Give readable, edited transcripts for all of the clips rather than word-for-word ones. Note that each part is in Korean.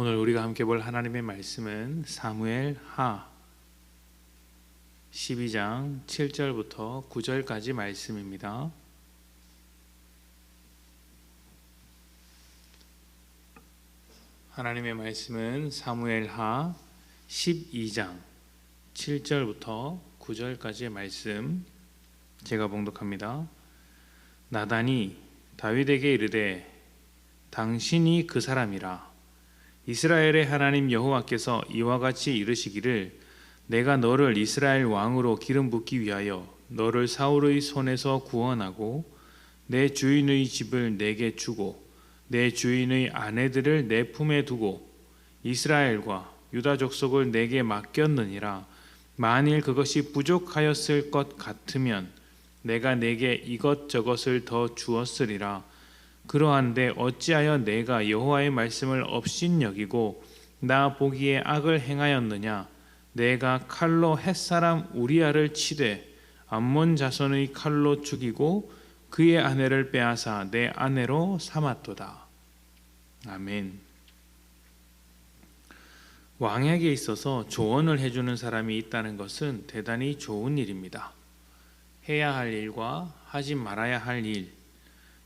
오늘 우리가 함께 볼 하나님의 말씀은 사무엘하 12장 7절부터 9절까지 말씀입니다. 하나님의 말씀은 사무엘하 12장 7절부터 9절까지의 말씀, 제가 봉독합니다. 나단이 다윗에게 이르되 당신이 그 사람이라. 이스라엘의 하나님 여호와께서 이와 같이 이르시기를 내가 너를 이스라엘 왕으로 기름 붓기 위하여 너를 사울의 손에서 구원하고 내 주인의 집을 내게 주고 내 주인의 아내들을 내 품에 두고 이스라엘과 유다 족속을 내게 맡겼느니라. 만일 그것이 부족하였을 것 같으면 내가 내게 이것저것을 더 주었으리라. 그러한데 어찌하여 내가 여호와의 말씀을 업신여기고 나 보기에 악을 행하였느냐. 내가 칼로 햇사람 우리아를 치되 암몬 자손의 칼로 죽이고 그의 아내를 빼앗아 내 아내로 삼았도다. 아멘. 왕에게 있어서 조언을 해주는 사람이 있다는 것은 대단히 좋은 일입니다. 해야 할 일과 하지 말아야 할 일,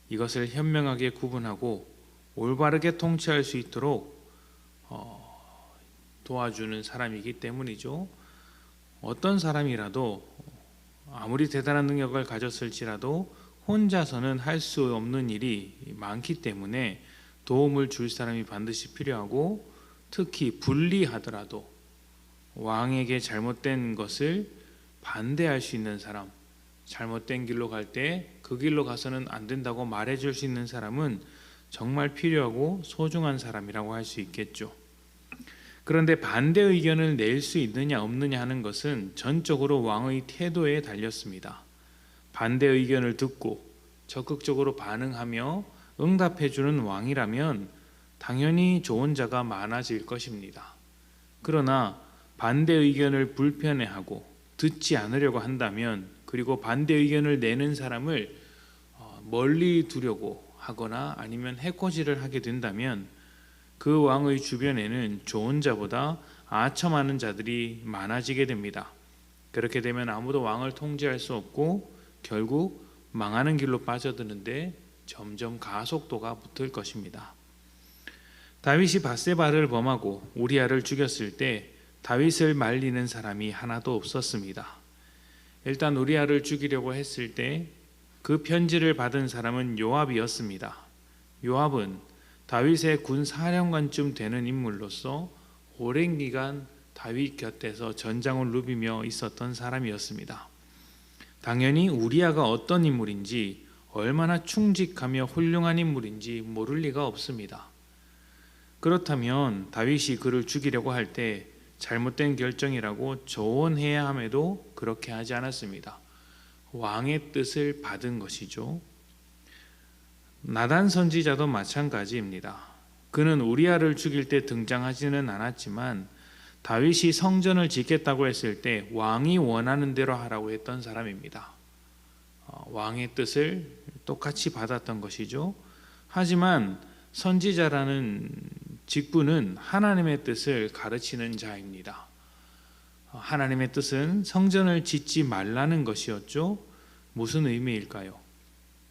이것을 현명하게 구분하고 올바르게 통치할 수 있도록 도와주는 사람이기 때문이죠. 어떤 사람이라도 아무리 대단한 능력을 가졌을지라도 혼자서는 할 수 없는 일이 많기 때문에 도움을 줄 사람이 반드시 필요하고, 특히 불리하더라도 왕에게 잘못된 것을 반대할 수 있는 사람, 잘못된 길로 갈 때 그 길로 가서는 안 된다고 말해줄 수 있는 사람은 정말 필요하고 소중한 사람이라고 할 수 있겠죠. 그런데 반대 의견을 낼 수 있느냐 없느냐 하는 것은 전적으로 왕의 태도에 달렸습니다. 반대 의견을 듣고 적극적으로 반응하며 응답해주는 왕이라면 당연히 좋은 자가 많아질 것입니다. 그러나 반대 의견을 불편해하고 듣지 않으려고 한다면, 그리고 반대 의견을 내는 사람을 멀리 두려고 하거나 아니면 해코지를 하게 된다면 그 왕의 주변에는 좋은 자보다 아첨하는 자들이 많아지게 됩니다. 그렇게 되면 아무도 왕을 통제할 수 없고 결국 망하는 길로 빠져드는데 점점 가속도가 붙을 것입니다. 다윗이 밧세바를 범하고 우리아를 죽였을 때 다윗을 말리는 사람이 하나도 없었습니다. 일단 우리아를 죽이려고 했을 때 그 편지를 받은 사람은 요압이었습니다. 요압은 다윗의 군 사령관쯤 되는 인물로서 오랜 기간 다윗 곁에서 전장을 누비며 있었던 사람이었습니다. 당연히 우리아가 어떤 인물인지, 얼마나 충직하며 훌륭한 인물인지 모를 리가 없습니다. 그렇다면 다윗이 그를 죽이려고 할 때 잘못된 결정이라고 조언해야 함에도 그렇게 하지 않았습니다. 왕의 뜻을 받은 것이죠. 나단 선지자도 마찬가지입니다. 그는 우리아를 죽일 때 등장하지는 않았지만 다윗이 성전을 짓겠다고 했을 때 왕이 원하는 대로 하라고 했던 사람입니다. 왕의 뜻을 똑같이 받았던 것이죠. 하지만 선지자라는 직분은 하나님의 뜻을 가르치는 자입니다. 하나님의 뜻은 성전을 짓지 말라는 것이었죠. 무슨 의미일까요?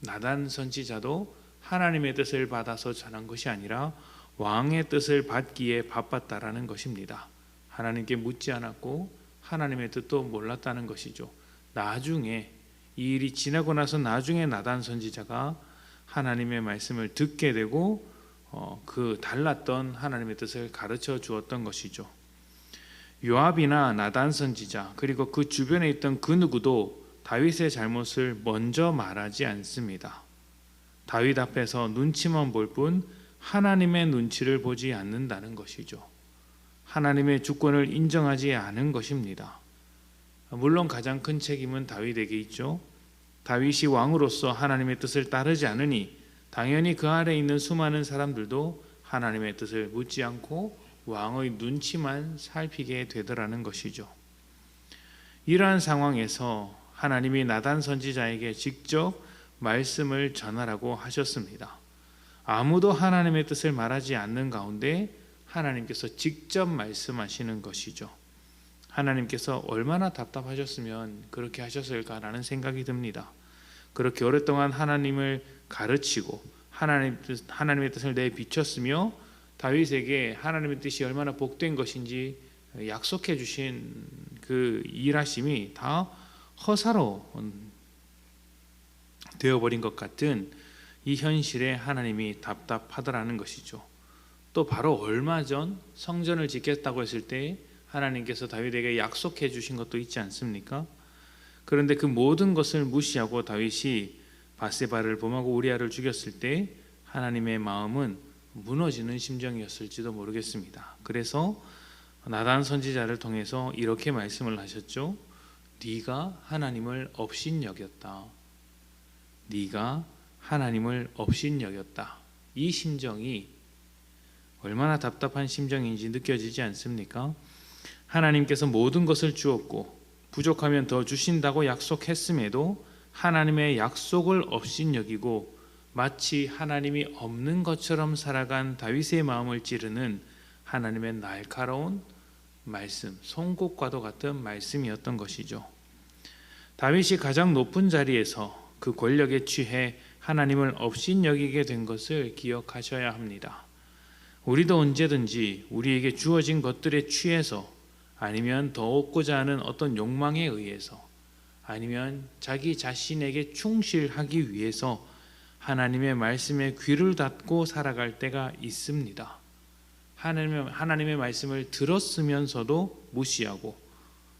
나단 선지자도 하나님의 뜻을 받아서 전한 것이 아니라 왕의 뜻을 받기에 바빴다라는 것입니다. 하나님께 묻지 않았고 하나님의 뜻도 몰랐다는 것이죠. 나중에 이 일이 지나고 나서 나중에 나단 선지자가 하나님의 말씀을 듣게 되고 그 달랐던 하나님의 뜻을 가르쳐 주었던 것이죠. 요압이나 나단 선지자, 그리고 그 주변에 있던 그 누구도 다윗의 잘못을 먼저 말하지 않습니다. 다윗 앞에서 눈치만 볼 뿐 하나님의 눈치를 보지 않는다는 것이죠. 하나님의 주권을 인정하지 않은 것입니다. 물론 가장 큰 책임은 다윗에게 있죠. 다윗이 왕으로서 하나님의 뜻을 따르지 않으니 당연히 그 아래에 있는 수많은 사람들도 하나님의 뜻을 묻지 않고 왕의 눈치만 살피게 되더라는 것이죠. 이러한 상황에서 하나님이 나단 선지자에게 직접 말씀을 전하라고 하셨습니다. 아무도 하나님의 뜻을 말하지 않는 가운데 하나님께서 직접 말씀하시는 것이죠. 하나님께서 얼마나 답답하셨으면 그렇게 하셨을까라는 생각이 듭니다. 그렇게 오랫동안 하나님을 가르치고 하나님의 뜻을 내비쳤으며 다윗에게 하나님의 뜻이 얼마나 복된 것인지 약속해 주신 그 일하심이 다 허사로 되어버린 것 같은 이 현실에 하나님이 답답하더라는 것이죠. 또 바로 얼마 전 성전을 짓겠다고 했을 때 하나님께서 다윗에게 약속해 주신 것도 있지 않습니까? 그런데 그 모든 것을 무시하고 다윗이 바세바를 범하고 우리아를 죽였을 때 하나님의 마음은 무너지는 심정이었을지도 모르겠습니다. 그래서 나단 선지자를 통해서 이렇게 말씀을 하셨죠. 네가 하나님을 업신여겼다. 네가 하나님을 업신여겼다. 이 심정이 얼마나 답답한 심정인지 느껴지지 않습니까? 하나님께서 모든 것을 주었고 부족하면 더 주신다고 약속했음에도 하나님의 약속을 업신여기고 마치 하나님이 없는 것처럼 살아간 다윗의 마음을 찌르는 하나님의 날카로운 말씀, 송곳과도 같은 말씀이었던 것이죠. 다윗이 가장 높은 자리에서 그 권력에 취해 하나님을 업신여기게 된 것을 기억하셔야 합니다. 우리도 언제든지 우리에게 주어진 것들에 취해서 아니면 더 얻고자 하는 어떤 욕망에 의해서 아니면 자기 자신에게 충실하기 위해서 하나님의 말씀에 귀를 닫고 살아갈 때가 있습니다. 하나님의 말씀을 들었으면서도 무시하고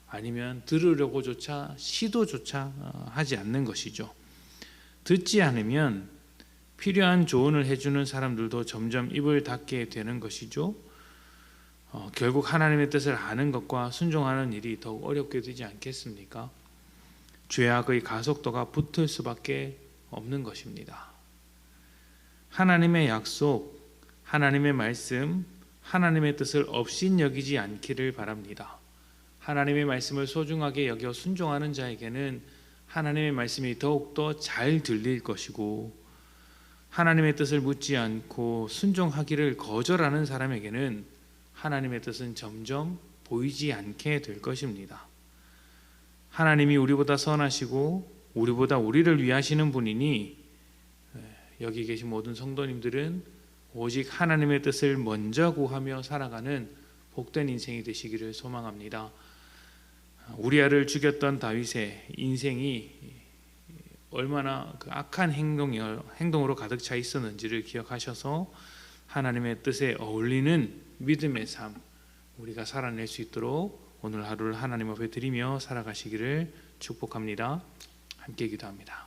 아니면 들으려고조차 시도조차 하지 않는 것이죠. 듣지 않으면 필요한 조언을 해주는 사람들도 점점 입을 닫게 되는 것이죠. 결국 하나님의 뜻을 아는 것과 순종하는 일이 더욱 어렵게 되지 않겠습니까? 죄악의 가속도가 붙을 수밖에 없는 것입니다. 하나님의 약속, 하나님의 말씀, 하나님의 뜻을 업신여기지 않기를 바랍니다. 하나님의 말씀을 소중하게 여겨 순종하는 자에게는 하나님의 말씀이 더욱더 잘 들릴 것이고 하나님의 뜻을 묻지 않고 순종하기를 거절하는 사람에게는 하나님의 뜻은 점점 보이지 않게 될 것입니다. 하나님이 우리보다 선하시고 우리보다 우리를 위하시는 분이니 여기 계신 모든 성도님들은 오직 하나님의 뜻을 먼저 구하며 살아가는 복된 인생이 되시기를 소망합니다. 우리아를 죽였던 다윗의 인생이 얼마나 그 악한 행동으로 가득 차 있었는지를 기억하셔서 하나님의 뜻에 어울리는 믿음의 삶 우리가 살아낼 수 있도록 오늘 하루를 하나님 앞에 드리며 살아가시기를 축복합니다. 함께 기도합니다.